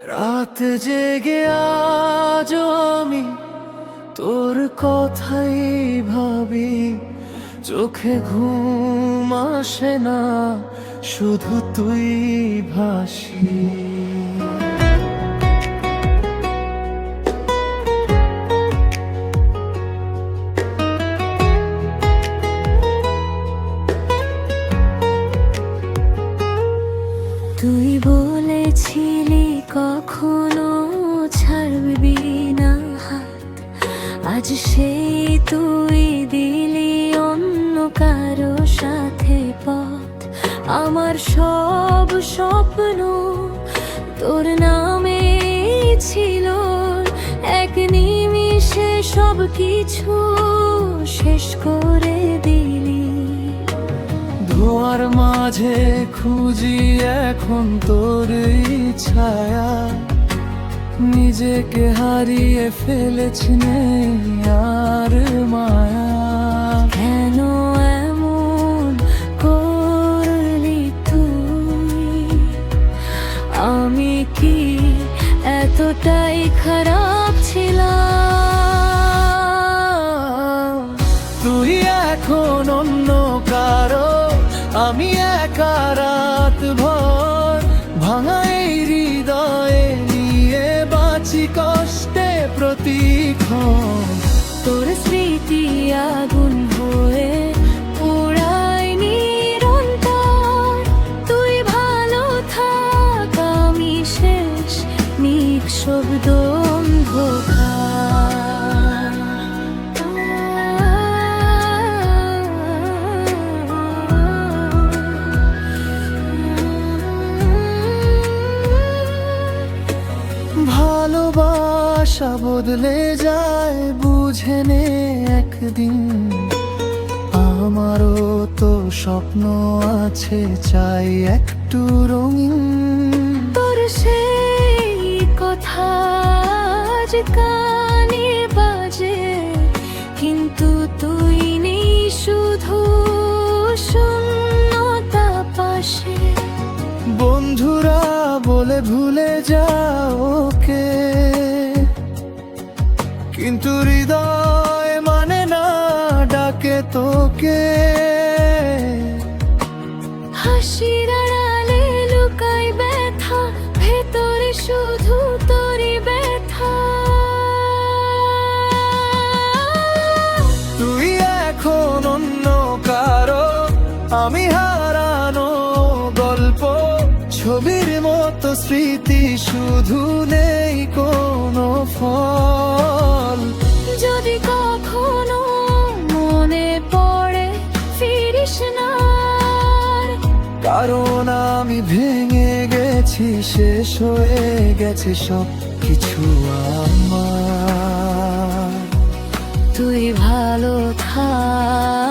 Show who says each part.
Speaker 1: রাত জেগে আজও আমি তোর কথাই ভাবি, চোখে ঘুম আসে না, শুধু তুই ভাসি।
Speaker 2: তুই বলেছিলি কখনো ছাড়বি না হাত, আজ সেই তুই দিলি অন্য কারো সাথে পথ। আমার সব স্বপ্ন তোর নামে ছিল, এক নিমিষে সব কিছু শেষ করে দিলি।
Speaker 1: ধোয়ার মাঝে খুঁজি এখন তোর ছায়া, নিজেকে হারিয়ে ফেলেছি নেই আর মায়া।
Speaker 2: কেন এমন করলি তুই? আমি কি এতটাই খারাপ ছিলাম?
Speaker 1: তুই এখন অন্য কারো, আমি একা রাত ভর ভাঙা এই হৃদয়ে নিয়ে বাঁচি কষ্টে প্রতিক্ষণ।
Speaker 2: তোর স্মৃতি আগুন হয়ে পোড়ায় নিরন্তর। তুই ভালো থাক, আমি শেষ নিঃশব্দ অন্ধকার।
Speaker 1: ভালোবাসা বদলে যায় বুঝে নে একদিন, আমারও তো স্বপ্ন আছে, চাই একটু রঙিন।
Speaker 2: তোর সেই কথা আজ কানে বাজে, কিন্তু তুই নেই, শুধু শূন্যতা পাশে।
Speaker 1: বন্ধুরা বলে ভুলে যাও ওকে, কিন্তু হৃদয় মানে না, ডাকে তোকে।
Speaker 2: হাসির আড়ালে লুকাই ব্যথা, ভেতরে শুধু তোরই ব্যথা।
Speaker 1: তুই এখন অন্য কারো, আমি হারানো গল্প, ছবির মতো স্মৃতি, শুধু নেই কোনো ফল।
Speaker 2: যদি কখনো মনে পড়ে ফিরিস না,
Speaker 1: কারণ আমি ভেঙে গেছি, শেষ হয়ে গেছে সব কিছু আমার।
Speaker 2: তুই ভালো থাক।